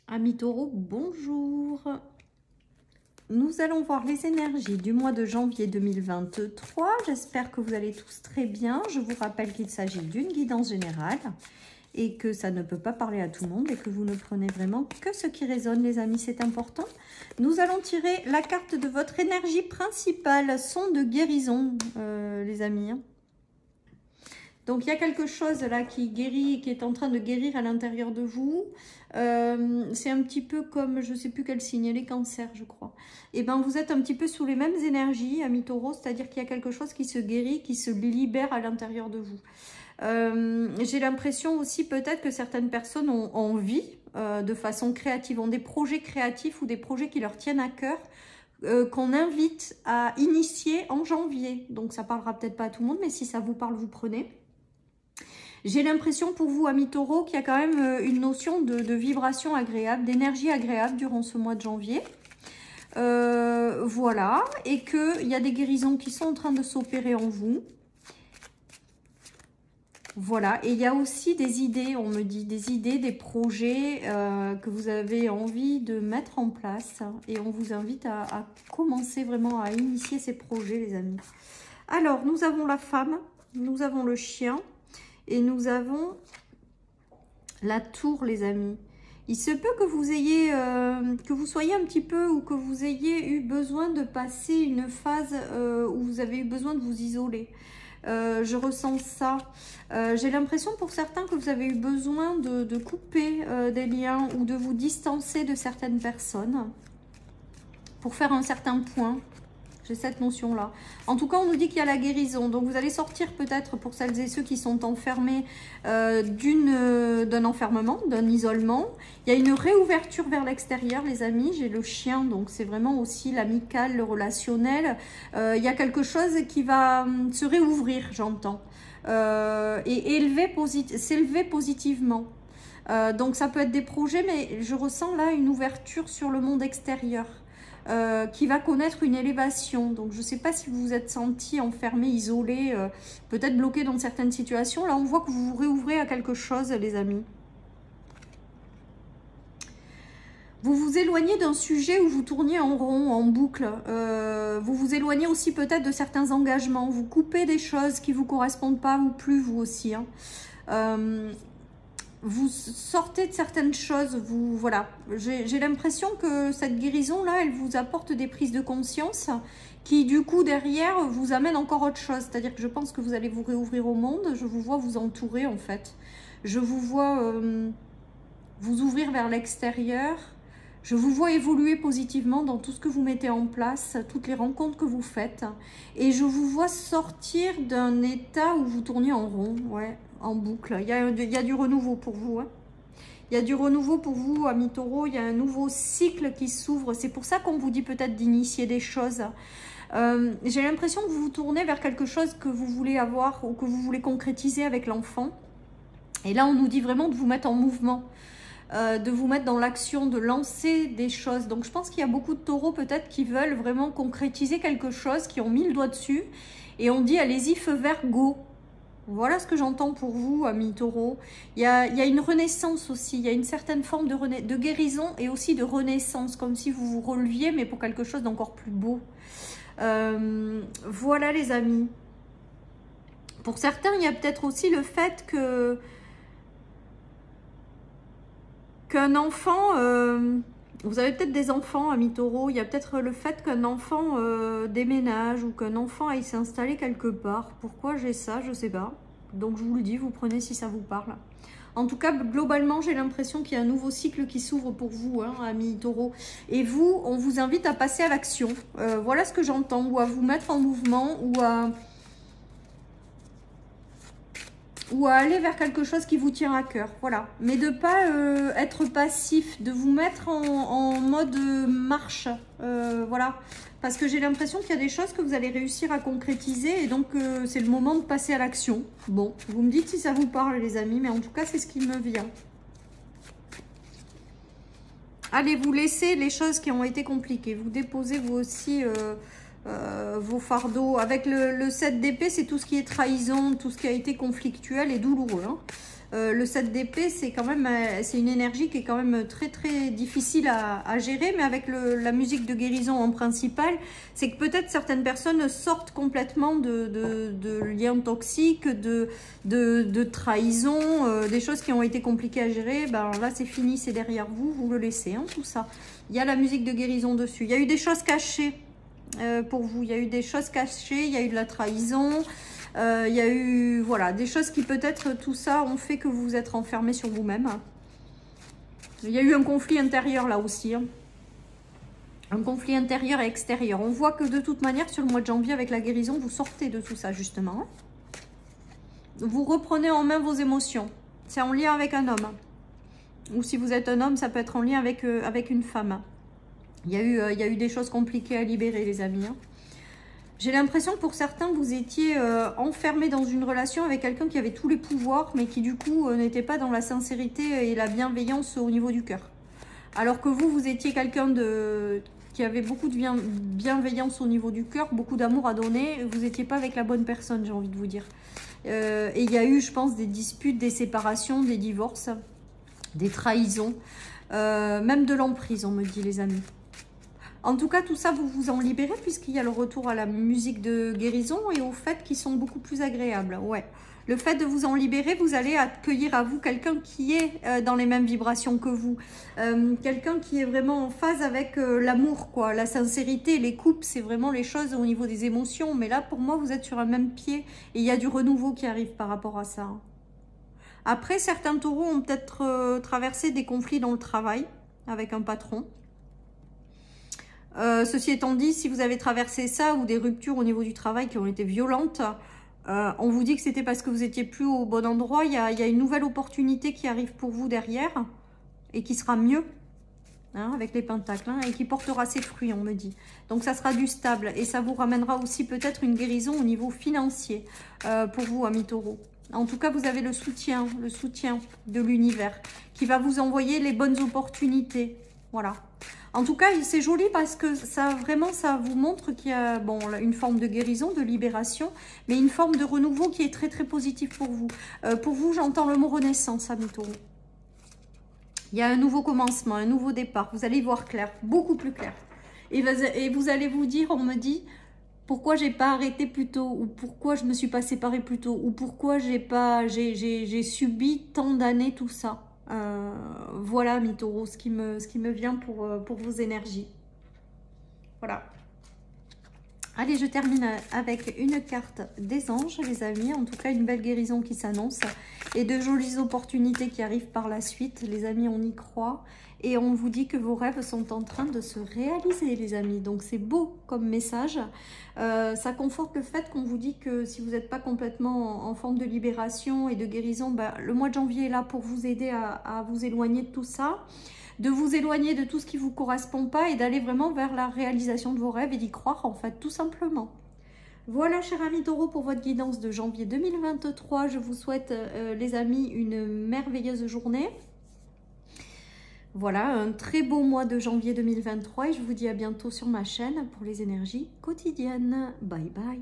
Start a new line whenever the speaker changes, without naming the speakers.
Amis taureaux, bonjour. Nous allons voir les énergies du mois de janvier 2023. J'espère que vous allez tous très bien. Je vous rappelle qu'il s'agit d'une guidance générale et que ça ne peut pas parler à tout le monde et que vous ne prenez vraiment que ce qui résonne, les amis, c'est important. Nous allons tirer la carte de votre énergie principale, son de guérison, les amis. Donc, il y a quelque chose là qui guérit, qui est en train de guérir à l'intérieur de vous. C'est un petit peu comme, je ne sais plus quel signe, les cancers, je crois. Et bien, vous êtes un petit peu sous les mêmes énergies, amis taureaux, c'est-à-dire qu'il y a quelque chose qui se guérit, qui se libère à l'intérieur de vous. J'ai l'impression aussi peut-être que certaines personnes ont envie, de façon créative, ont des projets créatifs ou des projets qui leur tiennent à cœur, qu'on invite à initier en janvier. Donc, ça parlera peut-être pas à tout le monde, mais si ça vous parle, vous prenez. J'ai l'impression pour vous, amis taureaux, qu'il y a quand même une notion de vibration agréable, d'énergie agréable durant ce mois de janvier. Voilà, et qu'il y a des guérisons qui sont en train de s'opérer en vous. Voilà, et il y a aussi des idées, on me dit, des idées, des projets que vous avez envie de mettre en place. Et on vous invite à commencer vraiment à initier ces projets, les amis. Alors, nous avons la femme, nous avons le chien. Et nous avons la tour, les amis. Il se peut que vous ayez, que vous soyez un petit peu ou que vous ayez eu besoin de passer une phase où vous avez eu besoin de vous isoler. Je ressens ça. J'ai l'impression pour certains que vous avez eu besoin de couper des liens ou de vous distancer de certaines personnes pour faire un certain point. J'ai cette notion-là. En tout cas, on nous dit qu'il y a la guérison. Donc, vous allez sortir peut-être pour celles et ceux qui sont enfermés d'un enfermement, d'un isolement. Il y a une réouverture vers l'extérieur, les amis. J'ai le chien, donc c'est vraiment aussi l'amical, le relationnel. Il y a quelque chose qui va se réouvrir, j'entends. Et s'élever positivement. Donc, ça peut être des projets, mais je ressens là une ouverture sur le monde extérieur. Qui va connaître une élévation. Donc, je ne sais pas si vous vous êtes senti enfermé, isolé, peut-être bloqué dans certaines situations. Là, on voit que vous vous réouvrez à quelque chose, les amis. Vous vous éloignez d'un sujet où vous tourniez en rond, en boucle. Vous vous éloignez aussi peut-être de certains engagements. Vous coupez des choses qui ne vous correspondent pas ou plus, vous aussi. Hein. Vous sortez de certaines choses, voilà. J'ai l'impression que cette guérison-là, elle vous apporte des prises de conscience qui, du coup, derrière, vous amènent encore autre chose. C'est-à-dire que je pense que vous allez vous réouvrir au monde. Je vous vois vous entourer, en fait. Je vous vois vous ouvrir vers l'extérieur. Je vous vois évoluer positivement dans tout ce que vous mettez en place, toutes les rencontres que vous faites. Et je vous vois sortir d'un état où vous tourniez en rond, ouais, en boucle. Il y a du renouveau pour vous. Hein. Il y a du renouveau pour vous, amis taureaux. Il y a un nouveau cycle qui s'ouvre. C'est pour ça qu'on vous dit peut-être d'initier des choses. J'ai l'impression que vous vous tournez vers quelque chose que vous voulez avoir ou que vous voulez concrétiser avec l'enfant. Et là, on nous dit vraiment de vous mettre en mouvement. De vous mettre dans l'action, de lancer des choses. Donc je pense qu'il y a beaucoup de taureaux peut-être qui veulent vraiment concrétiser quelque chose, qui ont mis le doigt dessus. Et on dit allez-y, feu vert, go. Voilà ce que j'entends pour vous, amis taureaux. Il y a une renaissance aussi, il y a une certaine forme de guérison et aussi de renaissance, comme si vous vous releviez, mais pour quelque chose d'encore plus beau. Voilà les amis. Pour certains, il y a peut-être aussi le fait qu'un enfant, vous avez peut-être des enfants, amis taureaux, il y a peut-être le fait qu'un enfant déménage ou qu'un enfant aille s'installer quelque part. Pourquoi j'ai ça, je ne sais pas. Donc je vous le dis, vous prenez si ça vous parle. En tout cas, globalement, j'ai l'impression qu'il y a un nouveau cycle qui s'ouvre pour vous, hein, amis taureaux. Et vous, on vous invite à passer à l'action. Voilà ce que j'entends, ou à vous mettre en mouvement, ou à aller vers quelque chose qui vous tient à cœur, voilà. Mais de ne pas être passif, de vous mettre en mode marche, voilà. Parce que j'ai l'impression qu'il y a des choses que vous allez réussir à concrétiser et donc c'est le moment de passer à l'action. Bon, vous me dites si ça vous parle les amis, mais en tout cas c'est ce qui me vient. Allez, vous laissez les choses qui ont été compliquées, vous déposez vous aussi... vos fardeaux. Avec le 7 d'épée, c'est tout ce qui est trahison, tout ce qui a été conflictuel et douloureux. Hein. Le 7 d'épée, c'est quand même, c'est une énergie qui est quand même très très difficile à gérer, mais avec la musique de guérison en principal, c'est que peut-être certaines personnes sortent complètement de liens toxiques, de trahison, des choses qui ont été compliquées à gérer. Ben là, c'est fini, c'est derrière vous, vous le laissez, hein, tout ça. Il y a la musique de guérison dessus. Il y a eu des choses cachées pour vous, il y a eu des choses cachées, il y a eu de la trahison. Il y a eu, voilà, des choses qui peut-être, tout ça, ont fait que vous vous êtes renfermé sur vous-même. Il y a eu un conflit intérieur là aussi. Hein. Un conflit intérieur et extérieur. On voit que de toute manière, sur le mois de janvier, avec la guérison, vous sortez de tout ça, justement. Hein. Vous reprenez en main vos émotions. C'est en lien avec un homme. Ou si vous êtes un homme, ça peut être en lien avec une femme. Il y a eu des choses compliquées à libérer, les amis. Hein. J'ai l'impression que pour certains, vous étiez enfermé dans une relation avec quelqu'un qui avait tous les pouvoirs, mais qui du coup n'était pas dans la sincérité et la bienveillance au niveau du cœur. Alors que vous, vous étiez quelqu'un qui avait beaucoup de bienveillance au niveau du cœur, beaucoup d'amour à donner. Vous n'étiez pas avec la bonne personne, j'ai envie de vous dire. Et il y a eu, je pense, des disputes, des séparations, des divorces, des trahisons, même de l'emprise, on me dit, les amis. En tout cas, tout ça, vous vous en libérez puisqu'il y a le retour à la musique de guérison et aux fêtes qui sont beaucoup plus agréables. Ouais. Le fait de vous en libérer, vous allez accueillir à vous quelqu'un qui est dans les mêmes vibrations que vous. Quelqu'un qui est vraiment en phase avec l'amour, quoi. La sincérité, les couples, c'est vraiment les choses au niveau des émotions. Mais là, pour moi, vous êtes sur un même pied et il y a du renouveau qui arrive par rapport à ça. Après, certains taureaux ont peut-être traversé des conflits dans le travail avec un patron. Ceci étant dit, si vous avez traversé ça ou des ruptures au niveau du travail qui ont été violentes, on vous dit que c'était parce que vous étiez plus au bon endroit. Il y a une nouvelle opportunité qui arrive pour vous derrière et qui sera mieux, hein, avec les pentacles, hein, et qui portera ses fruits, on me dit. Donc ça sera du stable et ça vous ramènera aussi peut-être une guérison au niveau financier pour vous, amis taureaux. En tout cas, vous avez le soutien de l'univers qui va vous envoyer les bonnes opportunités. Voilà. En tout cas, c'est joli parce que ça vraiment, ça vous montre qu'il y a bon, une forme de guérison, de libération, mais une forme de renouveau qui est très très positif pour vous. Pour vous, j'entends le mot renaissance, amis taureaux. Il y a un nouveau commencement, un nouveau départ. Vous allez y voir clair, beaucoup plus clair. Et vous allez vous dire, on me dit, pourquoi j'ai pas arrêté plus tôt, ou pourquoi je me suis pas séparée plus tôt, ou pourquoi j'ai subi tant d'années tout ça. Voilà, mes taureaux, ce qui me vient pour vos énergies. Voilà. Allez, je termine avec une carte des anges, les amis. En tout cas, une belle guérison qui s'annonce. Et de jolies opportunités qui arrivent par la suite. Les amis, on y croit. Et on vous dit que vos rêves sont en train de se réaliser, les amis. Donc, c'est beau comme message. Ça conforte le fait qu'on vous dit que si vous n'êtes pas complètement en forme de libération et de guérison, bah, le mois de janvier est là pour vous aider à vous éloigner de tout ça. De vous éloigner de tout ce qui ne vous correspond pas et d'aller vraiment vers la réalisation de vos rêves et d'y croire, en fait, tout simplement. Voilà, chers amis taureaux, pour votre guidance de janvier 2023. Je vous souhaite, les amis, une merveilleuse journée. Voilà, un très beau mois de janvier 2023 et je vous dis à bientôt sur ma chaîne pour les énergies quotidiennes. Bye bye.